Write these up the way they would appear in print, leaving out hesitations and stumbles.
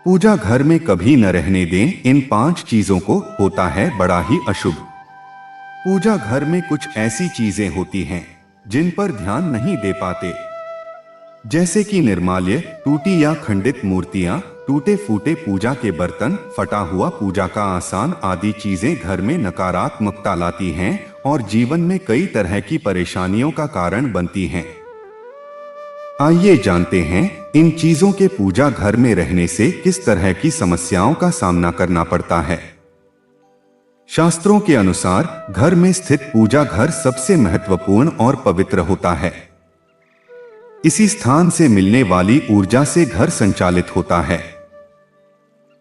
पूजा घर में कभी न रहने दें, इन 5 चीजों को होता है बड़ा ही अशुभ। पूजा घर में कुछ ऐसी चीजें होती हैं जिन पर ध्यान नहीं दे पाते, जैसे कि निर्माल्य, टूटी या खंडित मूर्तियां, टूटे फूटे पूजा के बर्तन, फटा हुआ पूजा का आसान आदि चीजें घर में नकारात्मकता लाती हैं और जीवन में कई तरह की परेशानियों का कारण बनती हैं। आइए जानते हैं इन चीजों के पूजा घर में रहने से किस तरह की समस्याओं का सामना करना पड़ता है। शास्त्रों के अनुसार घर में स्थित पूजा घर सबसे महत्वपूर्ण और पवित्र होता है। इसी स्थान से मिलने वाली ऊर्जा से घर संचालित होता है।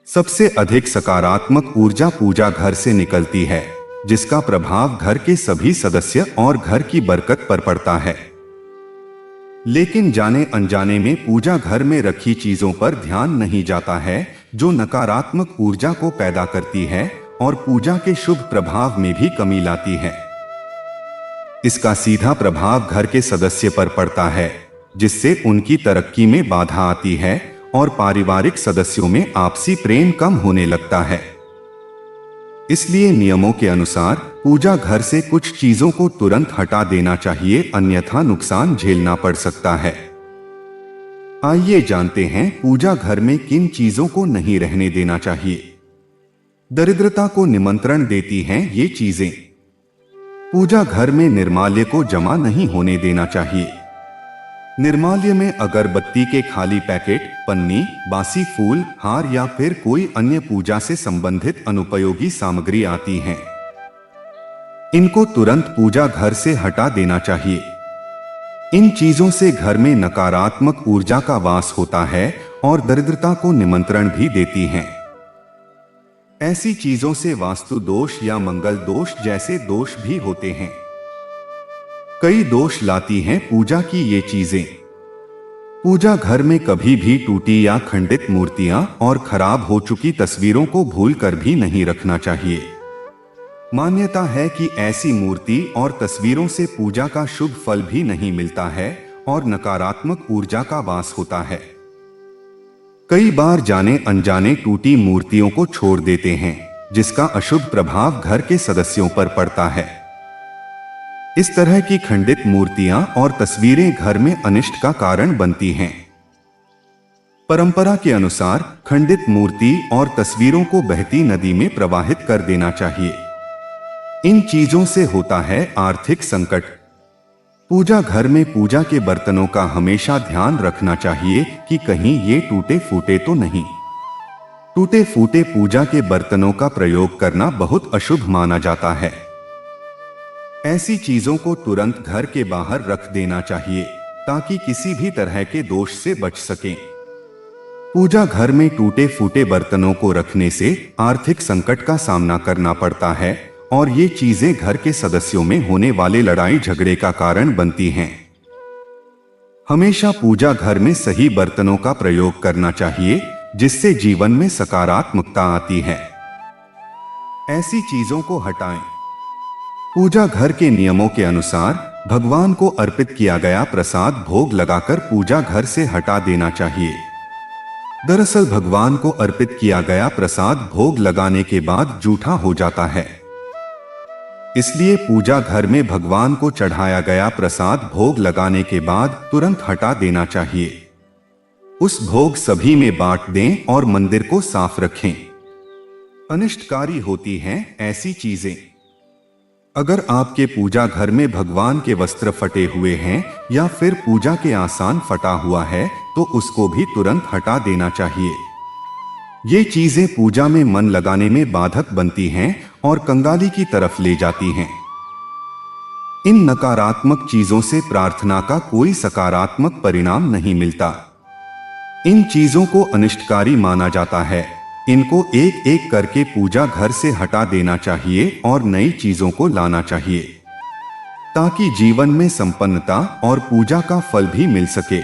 सबसे अधिक सकारात्मक ऊर्जा पूजा घर से निकलती है, जिसका प्रभाव घर के सभी सदस्य और घर की बरकत पर पड़ता है। लेकिन जाने अनजाने में पूजा घर में रखी चीजों पर ध्यान नहीं जाता है, जो नकारात्मक ऊर्जा को पैदा करती है और पूजा के शुभ प्रभाव में भी कमी लाती है। इसका सीधा प्रभाव घर के सदस्य पर पड़ता है, जिससे उनकी तरक्की में बाधा आती है और पारिवारिक सदस्यों में आपसी प्रेम कम होने लगता है। इसलिए नियमों के अनुसार पूजा घर से कुछ चीजों को तुरंत हटा देना चाहिए, अन्यथा नुकसान झेलना पड़ सकता है। आइए जानते हैं पूजा घर में किन चीजों को नहीं रहने देना चाहिए। दरिद्रता को निमंत्रण देती हैं ये चीजें। पूजा घर में निर्माल्य को जमा नहीं होने देना चाहिए। निर्माल्य में अगरबत्ती के खाली पैकेट, पन्नी, बासी फूल, हार या फिर कोई अन्य पूजा से संबंधित अनुपयोगी सामग्री आती हैं। इनको तुरंत पूजा घर से हटा देना चाहिए। इन चीजों से घर में नकारात्मक ऊर्जा का वास होता है और दरिद्रता को निमंत्रण भी देती हैं। ऐसी चीजों से वास्तु दोष या मंगल दोष जैसे दोष भी होते हैं। कई दोष लाती हैं पूजा की ये चीजें। पूजा घर में कभी भी टूटी या खंडित मूर्तियां और खराब हो चुकी तस्वीरों को भूलकर भी नहीं रखना चाहिए। मान्यता है कि ऐसी मूर्ति और तस्वीरों से पूजा का शुभ फल भी नहीं मिलता है और नकारात्मक ऊर्जा का वास होता है। कई बार जाने अनजाने टूटी मूर्तियों को छोड़ देते हैं, जिसका अशुभ प्रभाव घर के सदस्यों पर पड़ता है। इस तरह की खंडित मूर्तियां और तस्वीरें घर में अनिष्ट का कारण बनती हैं। परंपरा के अनुसार खंडित मूर्ति और तस्वीरों को बहती नदी में प्रवाहित कर देना चाहिए। इन चीजों से होता है आर्थिक संकट। पूजा घर में पूजा के बर्तनों का हमेशा ध्यान रखना चाहिए कि कहीं ये टूटे फूटे तो नहीं। टूटे फूटे पूजा के बर्तनों का प्रयोग करना बहुत अशुभ माना जाता है। ऐसी चीजों को तुरंत घर के बाहर रख देना चाहिए ताकि किसी भी तरह के दोष से बच सकें। पूजा घर में टूटे फूटे बर्तनों को रखने से आर्थिक संकट का सामना करना पड़ता है और ये चीजें घर के सदस्यों में होने वाले लड़ाई झगड़े का कारण बनती हैं। हमेशा पूजा घर में सही बर्तनों का प्रयोग करना चाहिए, जिससे जीवन में सकारात्मकता आती है। ऐसी चीजों को हटाएं। पूजा घर के नियमों के अनुसार भगवान को अर्पित किया गया प्रसाद भोग लगाकर पूजा घर से हटा देना चाहिए। दरअसल भगवान को अर्पित किया गया प्रसाद भोग लगाने के बाद जूठा हो जाता है। इसलिए पूजा घर में भगवान को चढ़ाया गया प्रसाद भोग लगाने के बाद तुरंत हटा देना चाहिए। उस भोग सभी में बांट दें और मंदिर को साफ रखें। अनिष्टकारी होती हैं ऐसी चीजें। अगर आपके पूजा घर में भगवान के वस्त्र फटे हुए हैं या फिर पूजा के आसान फटा हुआ है, तो उसको भी तुरंत हटा देना चाहिए। ये चीजें पूजा में मन लगाने में बाधक बनती हैं और कंगाली की तरफ ले जाती हैं। इन नकारात्मक चीजों से प्रार्थना का कोई सकारात्मक परिणाम नहीं मिलता। इन चीजों को अनिष्टकारी माना जाता है। इनको एक एक करके पूजा घर से हटा देना चाहिए और नई चीजों को लाना चाहिए, ताकि जीवन में संपन्नता और पूजा का फल भी मिल सके।